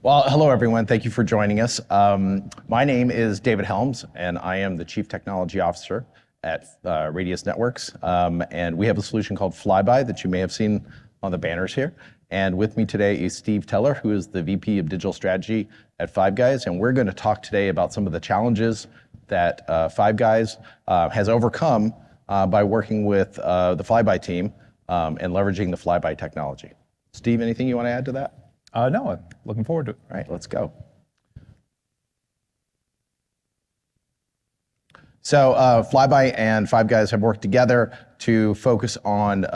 Well, hello everyone. Thank you for joining us. My name is David Helms, and I am the Chief Technology Officer at Radius Networks. And we have a solution called Flybuy that you may have seen on the banners here. And with me today is Steve Teller, who is the VP of Digital Strategy at Five Guys. And we're going to talk today about some of the challenges that Five Guys has overcome by working with the Flybuy team and leveraging the Flybuy technology. Steve, anything you want to add to that? No, I'm looking forward to it. All right, let's go. So Flybuy and Five Guys have worked together to focus on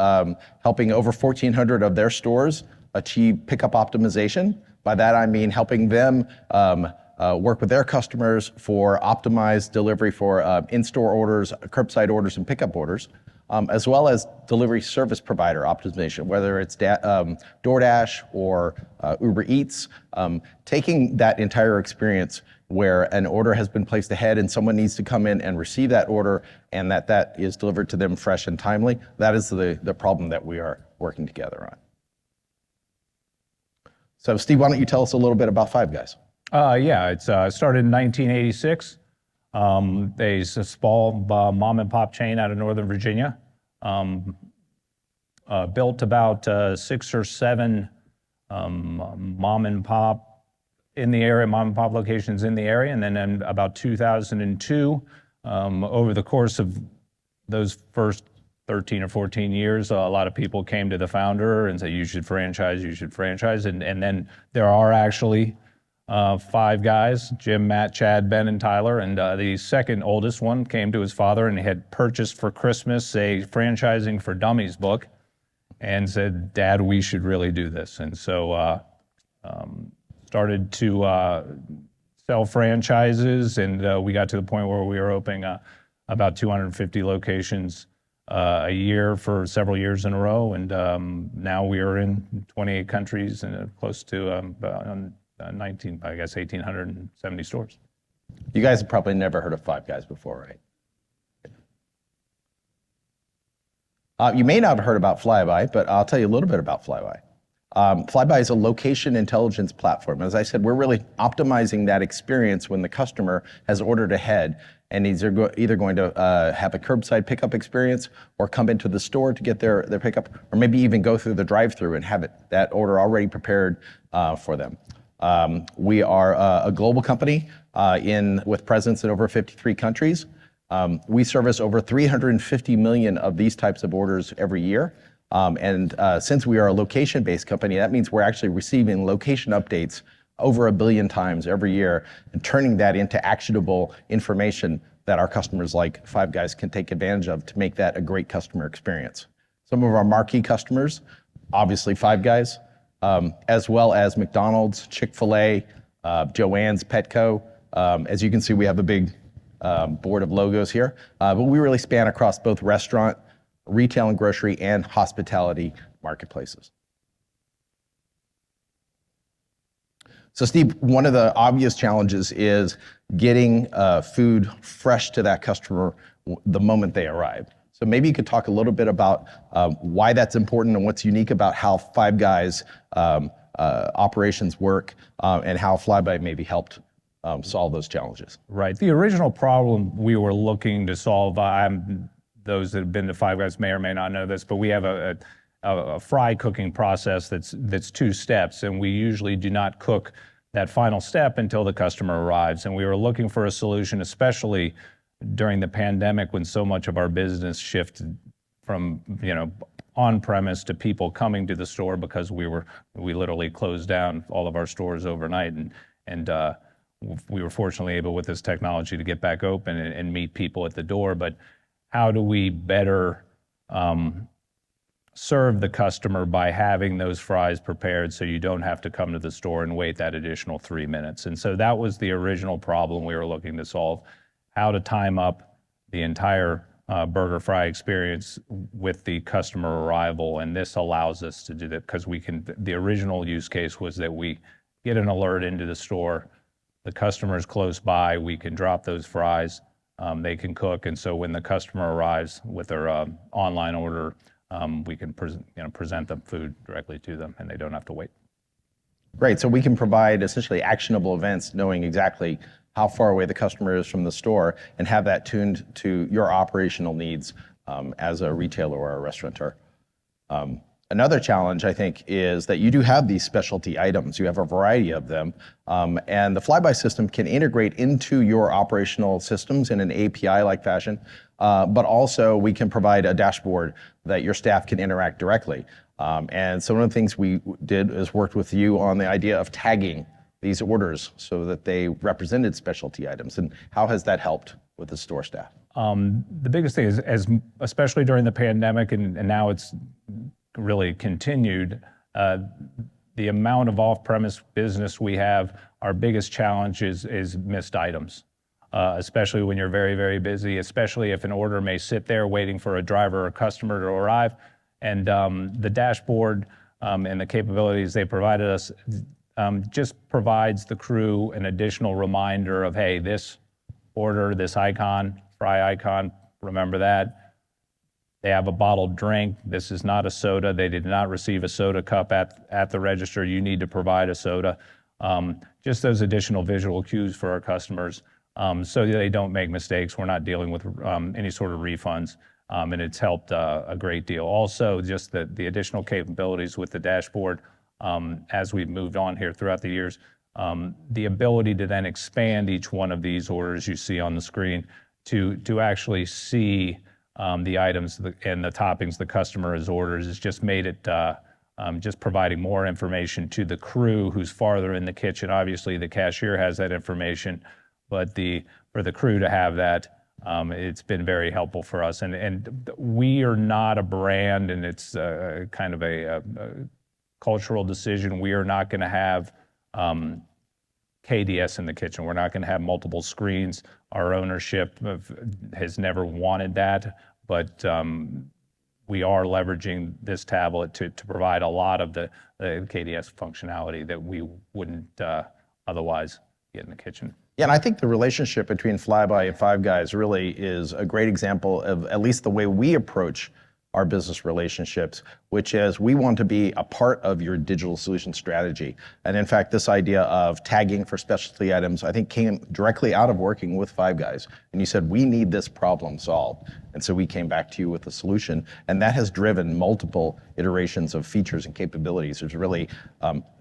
helping over 1,400 of their stores achieve pickup optimization. By that I mean helping them work with their customers for optimized delivery for in-store orders, curbside orders, and pickup orders, as well as delivery service provider optimization, whether it's DoorDash or Uber Eats, taking that entire experience where an order has been placed ahead and someone needs to come in and receive that order and that is delivered to them fresh and timely. That is the problem that we are working together on. So Steve, why don't you tell us a little bit about Five Guys? Yeah, it's started in 1986. It's a small mom and pop chain out of Northern Virginia. Built about 6 or 7 mom and pop locations in the area, and then in about 2002, over the course of those first 13 or 14 years, a lot of people came to the founder and said, you should franchise, and then there are actually 5 guys, Jim, Matt, Chad, Ben, and Tyler, and the second oldest one came to his father and had purchased for Christmas a Franchising for Dummies book and said, Dad, we should really do this. And so started to sell franchises, and we got to the point where we were opening about 250 locations a year for several years in a row, and now we are in 28 countries and close to 1,870 stores. You guys have probably never heard of Five Guys before, right? You may not have heard about Flybuy, but I'll tell you a little bit about Flybuy. Flybuy is a location intelligence platform. As I said, we're really optimizing that experience when the customer has ordered ahead and is either going to have a curbside pickup experience or come into the store to get their pickup, or maybe even go through the drive-thru and have that order already prepared for them. We are a global company with presence in over 53 countries. We service over 350 million of these types of orders every year. Since we are a location-based company, that means we're actually receiving location updates over 1 billion times every year and turning that into actionable information that our customers like Five Guys can take advantage of to make that a great customer experience. Some of our marquee customers, obviously Five Guys, as well as McDonald's, Chick-fil-A, Joann's, Petco. As you can see, we have a big board of logos here, but we really span across both restaurant, retail and grocery, and hospitality marketplaces. So Steve, one of the obvious challenges is getting food fresh to that customer the moment they arrive. So maybe you could talk a little bit about why that's important and what's unique about how Five Guys operations work and how Flybuy maybe helped solve those challenges. Right. The original problem we were looking to solve, those that have been to Five Guys may or may not know this, but we have a fry cooking process that's 2 steps, and we usually do not cook that final step until the customer arrives. And we were looking for a solution, especially during the pandemic when so much of our business shifted from on-premise to people coming to the store because we literally closed down all of our stores overnight, and we were fortunately able with this technology to get back open and meet people at the door. But how do we better serve the customer by having those fries prepared so you don't have to come to the store and wait that additional 3 minutes? And so that was the original problem we were looking to solve, how to time up the entire burger fry experience with the customer arrival. And this allows us to do that because the original use case was that we get an alert into the store, the customer's close by, we can drop those fries, they can cook, and so when the customer arrives with their online order, we can present the food directly to them, and they don't have to wait. Great. So we can provide essentially actionable events, knowing exactly how far away the customer is from the store, and have that tuned to your operational needs as a retailer or a restaurateur. Another challenge, I think, is that you do have these specialty items. You have a variety of them, and the Flybuy system can integrate into your operational systems in an API-like fashion, but also we can provide a dashboard that your staff can interact directly. And so one of the things we did is worked with you on the idea of tagging these orders so that they represented specialty items. And how has that helped with the store staff? The biggest thing is, especially during the pandemic, and now it's really continued, the amount of off-premise business we have, our biggest challenge is missed items, especially when you're very, very busy, especially if an order may sit there waiting for a driver or customer to arrive. And the dashboard and the capabilities they provided us just provides the crew an additional reminder of, hey, this order, this icon, fry icon, remember that. They have a bottled drink. This is not a soda. They did not receive a soda cup at the register. You need to provide a soda. Just those additional visual cues for our customers so that they don't make mistakes. We're not dealing with any sort of refunds, and it's helped a great deal. Also, just the additional capabilities with the dashboard as we've moved on here throughout the years, the ability to then expand each one of these orders you see on the screen to actually see the items and the toppings the customer has ordered has just made it just providing more information to the crew who's farther in the kitchen. Obviously, the cashier has that information, but for the crew to have that, it's been very helpful for us. And we are not a brand, and it's kind of a cultural decision. We are not going to have KDS in the kitchen. We're not going to have multiple screens. Our ownership has never wanted that, but we are leveraging this tablet to provide a lot of the KDS functionality that we wouldn't otherwise get in the kitchen. Yeah, and I think the relationship between Flybuy and Five Guys really is a great example of at least the way we approach our business relationships, which is we want to be a part of your digital solution strategy. And in fact, this idea of tagging for specialty items, I think came directly out of working with Five Guys. And you said, we need this problem solved. And so we came back to you with a solution. And that has driven multiple iterations of features and capabilities. There's really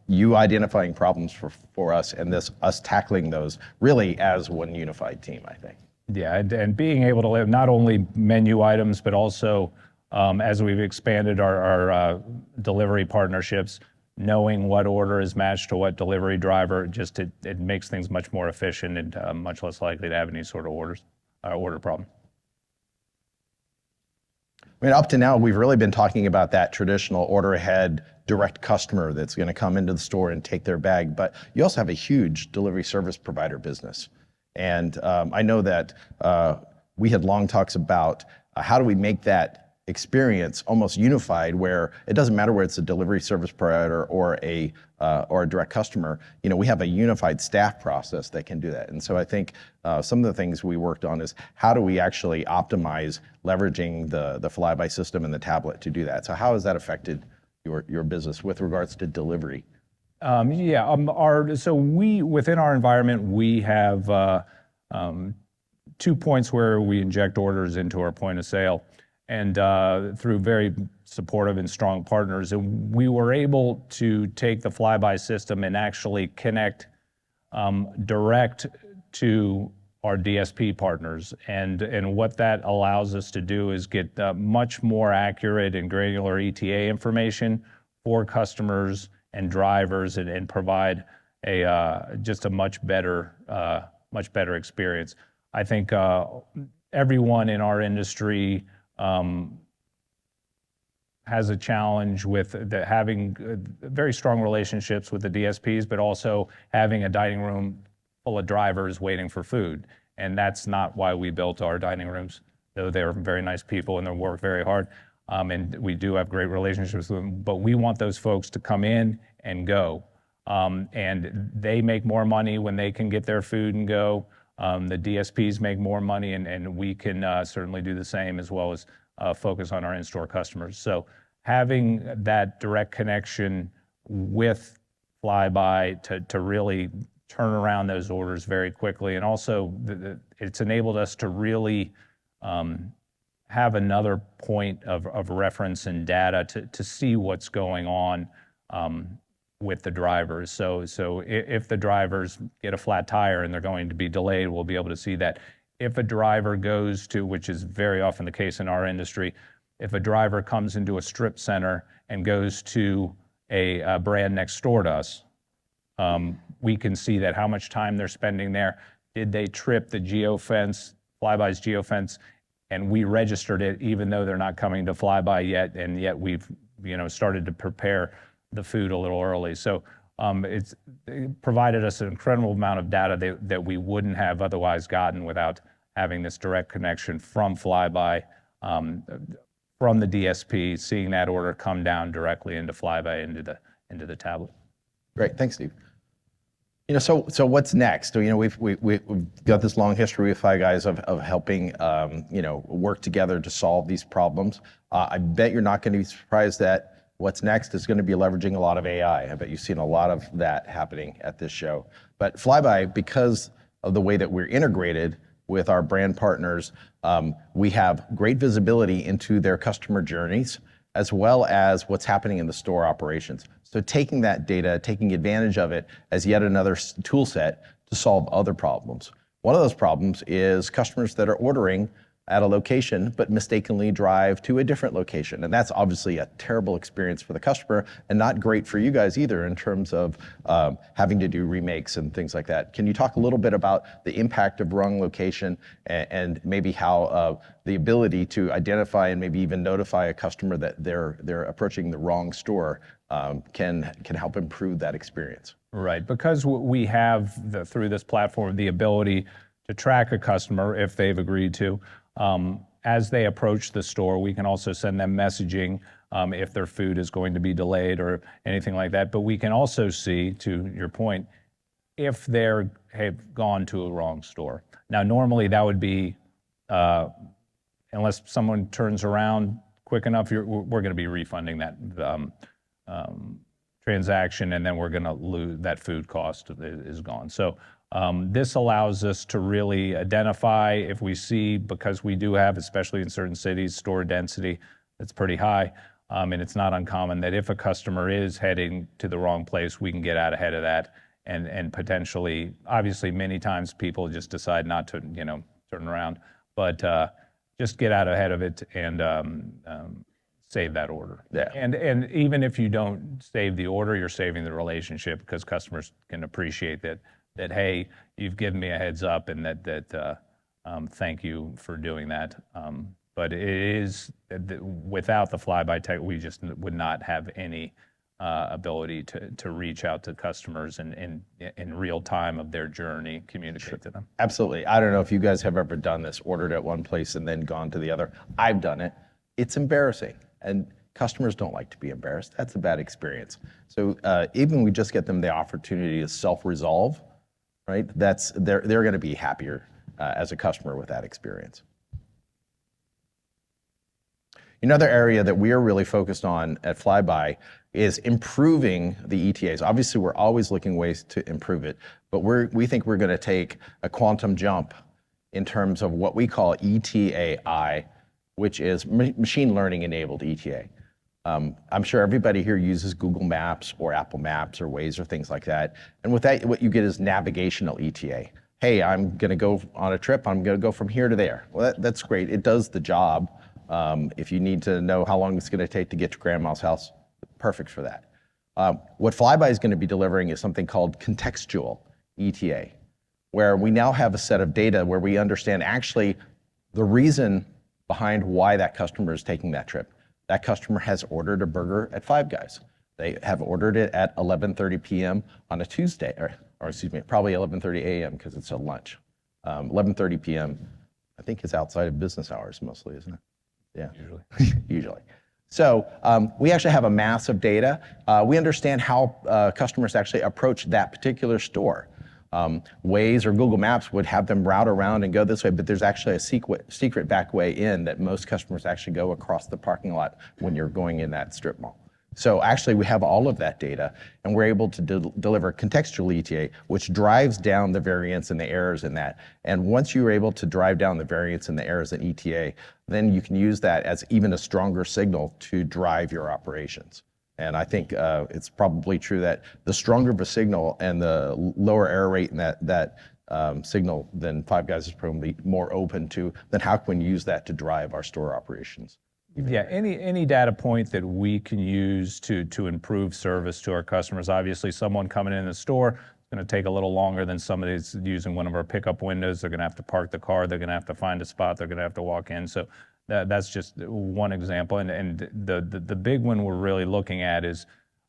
you identifying problems for us and us tackling those really as one unified team, I think. Yeah, and being able to not only menu items, but also as we've expanded our delivery partnerships, knowing what order is matched to what delivery driver, just it makes things much more efficient and much less likely to have any sort of order problem. I mean, up to now, we've really been talking about that traditional order ahead direct customer that's going to come into the store and take their bag. But you also have a huge delivery service provider business. And I know that we had long talks about how do we make that experience almost unified, where it doesn't matter whether it's a delivery service provider or a direct customer. You know, we have a unified staff process that can do that. And so I think some of the things we worked on is how do we actually optimize leveraging the Flybuy system and the tablet to do that. So how has that affected your business with regards to delivery? So within our environment, we have 2 points where we inject orders into our point of sale. And through very supportive and strong partners, and we were able to take the Flybuy system and actually connect direct to our DSP partners. And what that allows us to do is get much more accurate and granular ETA information for customers and drivers, and provide just a much better experience. I think everyone in our industry has a challenge with having very strong relationships with the DSPs, but also having a dining room full of drivers waiting for food. And that's not why we built our dining rooms, though they're very nice people and they work very hard. And we do have great relationships with them, but we want those folks to come in and go. And they make more money when they can get their food and go. The DSPs make more money, and we can certainly do the same, as well as focus on our in-store customers. So having that direct connection with Flybuy to really turn around those orders very quickly. And also, it's enabled us to really have another point of reference and data to see what's going on with the drivers. So if the drivers get a flat tire and they're going to be delayed, we'll be able to see that. If a driver goes to, which is very often the case in our industry, if a driver comes into a strip center and goes to a brand next door to us, we can see that how much time they're spending there. Did they trip the geofence, Flybuy's geofence, and we registered it even though they're not coming to Flybuy yet, and yet we've started to prepare the food a little early. So it provided us an incredible amount of data that we wouldn't have otherwise gotten without having this direct connection from Flybuy, from the DSP, seeing that order come down directly into Flybuy, into the tablet. Great, thanks, Steve. So what's next? We've got this long history with Five Guys of helping work together to solve these problems. I bet you're not going to be surprised that what's next is going to be leveraging a lot of AI. I bet you've seen a lot of that happening at this show. But Flybuy, because of the way that we're integrated with our brand partners, we have great visibility into their customer journeys, as well as what's happening in the store operations. So taking that data, taking advantage of it as yet another tool set to solve other problems. One of those problems is customers that are ordering at a location but mistakenly drive to a different location. And that's obviously a terrible experience for the customer and not great for you guys either in terms of having to do remakes and things like that. Can you talk a little bit about the impact of wrong location and maybe how the ability to identify and maybe even notify a customer that they're approaching the wrong store can help improve that experience? Right, because we have, through this platform, the ability to track a customer if they've agreed to. As they approach the store, we can also send them messaging if their food is going to be delayed or anything like that. But we can also see, to your point, if have gone to a wrong store. Now, normally that would be, unless someone turns around quick enough, we're going to be refunding that transaction, and then we're going to lose that food cost is gone. So this allows us to really identify if we see, because we do have, especially in certain cities, store density that's pretty high, and it's not uncommon that if a customer is heading to the wrong place, we can get out ahead of that and potentially, obviously many times people just decide not to, turn around, but just get out ahead of it and save that order. Yeah. And even if you don't save the order, you're saving the relationship because customers can appreciate that hey, you've given me a heads up, and that thank you for doing that. But it is, without the Flybuy tech, we just would not have any ability to reach out to customers and in real time of their journey, communicate to them. Absolutely. I don't know if you guys have ever done this, ordered at one place and then gone to the other. I've done it. It's embarrassing, and customers don't like to be embarrassed. That's a bad experience. So even we just get them the opportunity to self-resolve, right? They're going to be happier as a customer with that experience. Another area that we are really focused on at Flybuy is improving the ETAs. Obviously, we're always looking ways to improve it, but we think we're going to take a quantum jump in terms of what we call ETAI, which is machine learning enabled ETA. I'm sure everybody here uses Google Maps or Apple Maps or Waze or things like that. And with that, what you get is navigational ETA. Hey, I'm going to go on a trip. I'm going to go from here to there. Well, that's great. It does the job. If you need to know how long it's going to take to get to grandma's house, perfect for that. What Flybuy is going to be delivering is something called contextual ETA, where we now have a set of data where we understand actually the reason behind why that customer is taking that trip. That customer has ordered a burger at Five Guys. They have ordered it at 11:30 p.m. on a Tuesday, or excuse me, probably 11:30 a.m. because it's a lunch. 11:30 p.m. I think is outside of business hours mostly, isn't it? Yeah. Usually. So we actually have a mass of data. We understand how customers actually approach that particular store. Waze or Google Maps would have them route around and go this way, but there's actually a secret back way in that most customers actually go across the parking lot when you're going in that strip mall. So actually, we have all of that data, and we're able to deliver contextual ETA, which drives down the variance and the errors in that. And once you're able to drive down the variance and the errors in ETA, then you can use that as even a stronger signal to drive your operations. And I think it's probably true that the stronger the signal and the lower error rate in that signal, then Five Guys is probably more open to, then how can we use that to drive our store operations? Yeah, any data point that we can use to improve service to our customers. Obviously, someone coming in the store is going to take a little longer than somebody that's using one of our pickup windows. They're going to have to park the car. They're going to have to find a spot. They're going to have to walk in. So that's just one example. And the big one we're really looking at is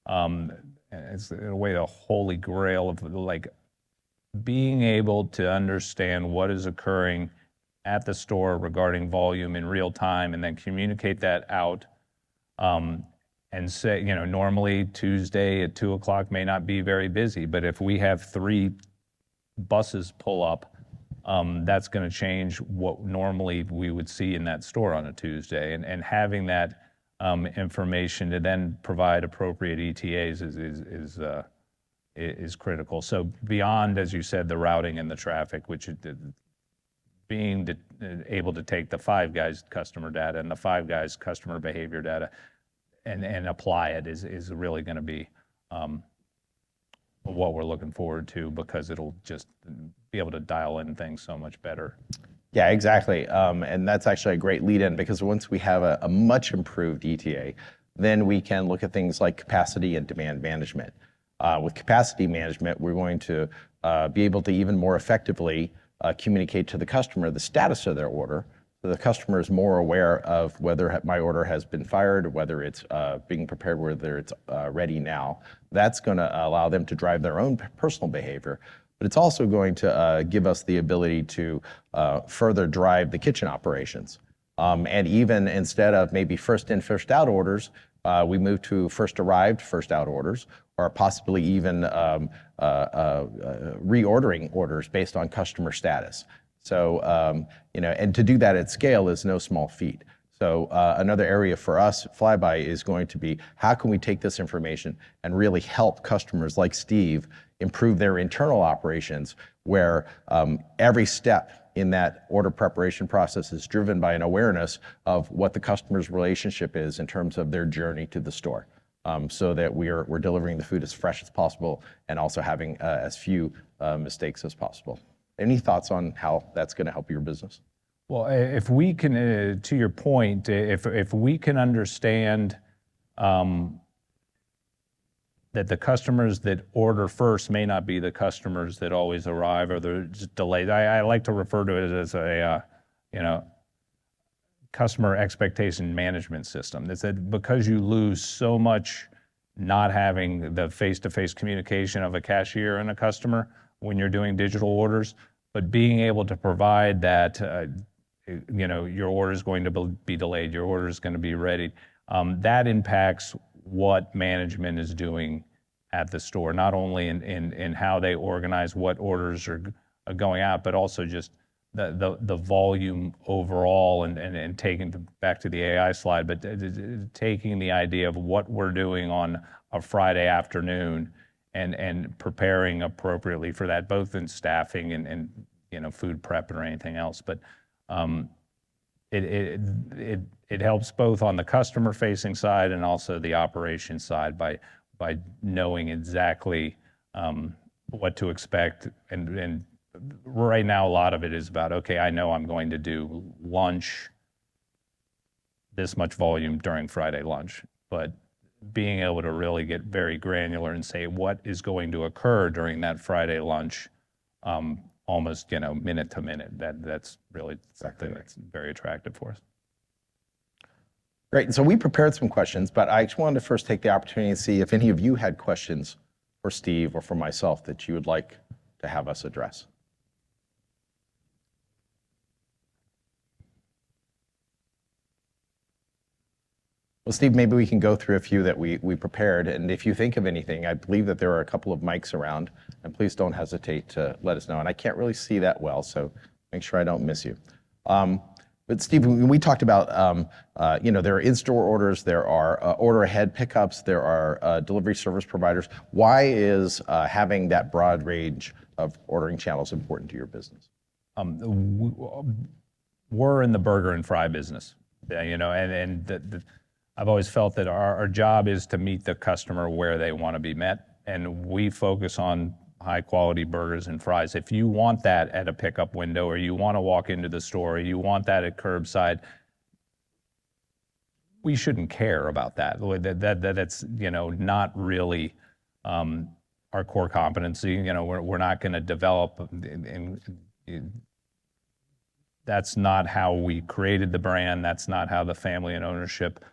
it's in a way the holy grail of like being able to understand what is occurring at the store regarding volume in real time, and then communicate that out, and say, normally Tuesday at 2:00 may not be very busy, but if we have 3 buses pull up, that's going to change what normally we would see in that store on a Tuesday, and having that information to then provide appropriate ETAs is critical. So beyond, as you said, the routing and the traffic, which being able to take the Five Guys customer data and the Five Guys customer behavior data and apply it is really going to be what we're looking forward to, because it'll just be able to dial in things so much better. Yeah, exactly. And that's actually a great lead in, because once we have a much improved ETA, then we can look at things like capacity and demand management. With capacity management, we're going to be able to even more effectively communicate to the customer the status of their order, so the customer is more aware of whether my order has been fired, whether it's being prepared, whether it's ready now. That's going to allow them to drive their own personal behavior, but it's also going to give us the ability to further drive the kitchen operations. And even instead of maybe first in, first out orders, we move to first arrived, first out orders, or possibly even reordering orders based on customer status. So, and to do that at scale is no small feat. So another area for us at Flybuy is going to be, how can we take this information and really help customers like Steve improve their internal operations, where every step in that order preparation process is driven by an awareness of what the customer's relationship is in terms of their journey to the store, so that we're delivering the food as fresh as possible and also having as few mistakes as possible. Any thoughts on how that's going to help your business? Well, if we can, to your point, if we can understand that the customers that order first may not be the customers that always arrive, or they're just delayed. I like to refer to it as a, customer expectation management system. It's that because you lose so much not having the face-to-face communication of a cashier and a customer when you're doing digital orders, but being able to provide that, your order is going to be delayed, your order is going to be ready. That impacts what management is doing at the store, not only in how they organize what orders are going out, but also just the volume overall, and taking back to the AI slide, but taking the idea of what we're doing on a Friday afternoon and preparing appropriately for that, both in staffing and food prep or anything else. But it helps both on the customer facing side and also the operation side by knowing exactly what to expect. And right now, a lot of it is about, okay, I know I'm going to do lunch, this much volume during Friday lunch, but being able to really get very granular and say what is going to occur during that Friday lunch, almost minute to minute. That's really something that's very attractive for us. Great. And so we prepared some questions, but I just wanted to first take the opportunity to see if any of you had questions for Steve or for myself that you would like to have us address. Well, Steve, maybe we can go through a few that we prepared, and if you think of anything, I believe that there are a couple of mics around, and please don't hesitate to let us know. And I can't really see that well, so make sure I don't miss you. But Steve, when we talked about, there are in-store orders, there are order ahead pickups, there are delivery service providers. Why is having that broad range of ordering channels important to your business? We're in the burger and fry business, I've always felt that our job is to meet the customer where they want to be met, and we focus on high quality burgers and fries. If you want that at a pickup window, or you want to walk into the store, or you want that at curbside, we shouldn't care about that. That's not really our core competency. We're not going to develop, and that's not how we created the brand. That's not how the family and ownership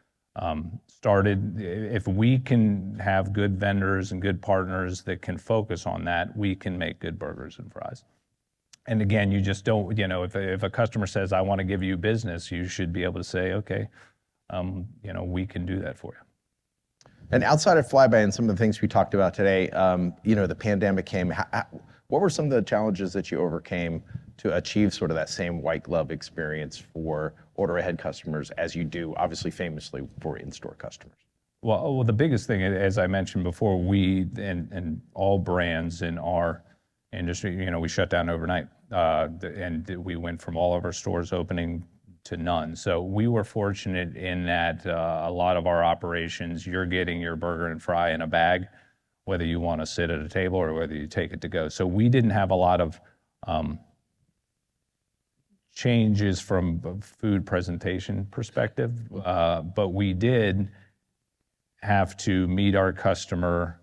started. If we can have good vendors and good partners that can focus on that, we can make good burgers and fries. And again, you just don't, if a customer says, I want to give you business, you should be able to say, okay, we can do that for you. And outside of Flybuy and some of the things we talked about today, the pandemic came. What were some of the challenges that you overcame to achieve sort of that same white glove experience for order ahead customers as you do, obviously famously, for in-store customers? Well, the biggest thing, as I mentioned before, we and all brands in our industry, we shut down overnight, and we went from all of our stores opening to none. So we were fortunate in that a lot of our operations, you're getting your burger and fry in a bag, whether you want to sit at a table or whether you take it to go. So we didn't have a lot of changes from a food presentation perspective, but we did have to meet our customer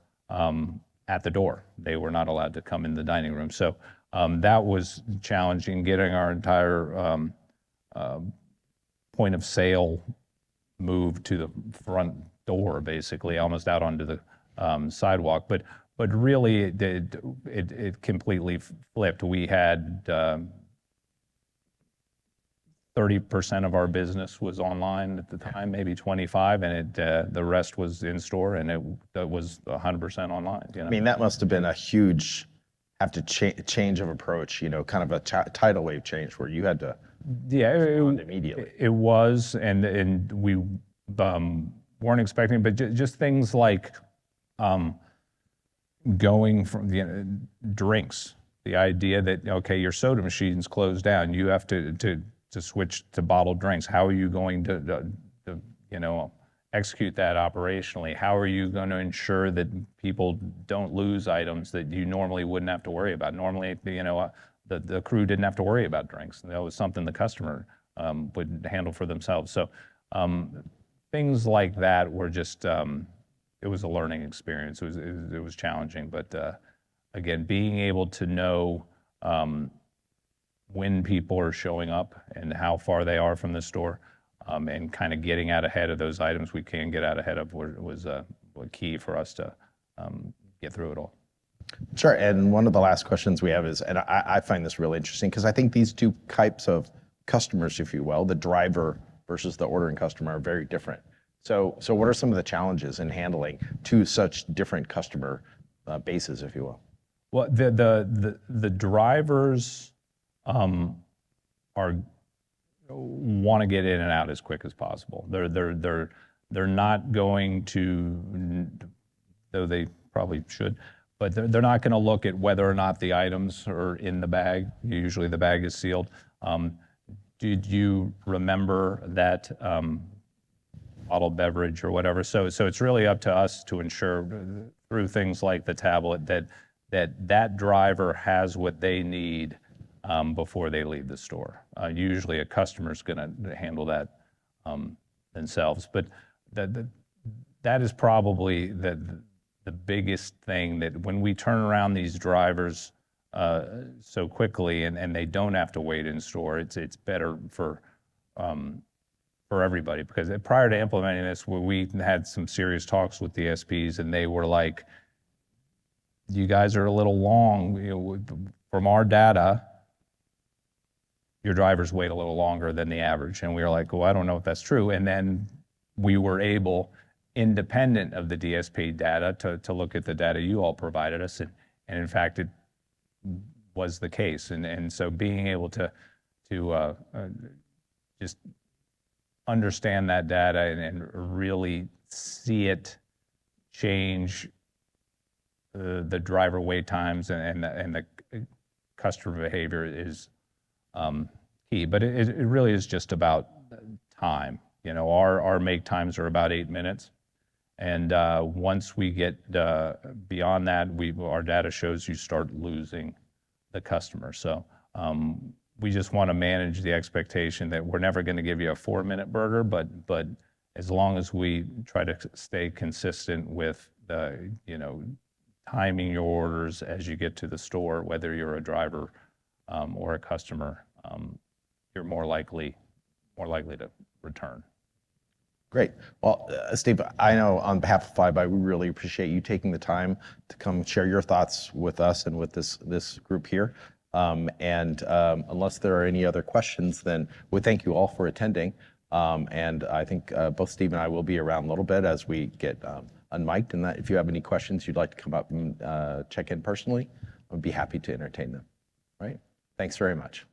at the door. They were not allowed to come in the dining room. So that was challenging, getting our entire point of sale moved to the front door, basically, almost out onto the sidewalk. But really, it completely flipped. We had 30% of our business was online at the time, maybe 25, and the rest was in store, and it was 100% online. I mean, that must have been a huge change of approach, kind of a tidal wave change where you had to respond immediately. It was, and we weren't expecting, but just things like going from the drinks, the idea that, okay, your soda machine's closed down, you have to switch to bottled drinks. How are you going to execute that operationally? How are you going to ensure that people don't lose items that you normally wouldn't have to worry about? Normally, the crew didn't have to worry about drinks. That was something the customer would handle for themselves. So things like that were just, it was a learning experience. It was challenging, but again, being able to know when people are showing up and how far they are from the store, and kind of getting out ahead of those items we can get out ahead of was key for us to get through it all. Sure, and one of the last questions we have is, and I find this really interesting, because I think these two types of customers, if you will, the driver versus the ordering customer, are very different. So what are some of the challenges in handling two such different customer bases, if you will? Well, the drivers want to get in and out as quick as possible. They're not going to, though they probably should, but they're not going to look at whether or not the items are in the bag. Usually the bag is sealed. Did you remember that bottled beverage or whatever? So it's really up to us to ensure through things like the tablet that driver has what they need before they leave the store. Usually a customer's going to handle that themselves, but that is probably the biggest thing, that when we turn around these drivers so quickly and they don't have to wait in store, it's better for everybody. Because prior to implementing this, we had some serious talks with the SPs, and they were like, you guys are a little long. From our data, your drivers wait a little longer than the average. And we were like, well, I don't know if that's true. And then we were able, independent of the DSP data, to look at the data you all provided us. And in fact, it was the case. And so being able to just understand that data and really see it change the driver wait times and the customer behavior is key. But it really is just about time. Our make times are about 8 minutes. And once we get beyond that, our data shows you start losing the customer. So we just want to manage the expectation that we're never going to give you a 4-minute burger, but as long as we try to stay consistent with the, timing your orders as you get to the store, whether you're a driver or a customer, you're more likely to return. Great. Well, Steve, I know on behalf of Flybuy, we really appreciate you taking the time to come share your thoughts with us and with this group here. Unless there are any other questions, then we thank you all for attending. And I think both Steve and I will be around a little bit as we get unmiked. And that if you have any questions you'd like to come up and check in personally, I'd be happy to entertain them. Right? Thanks very much.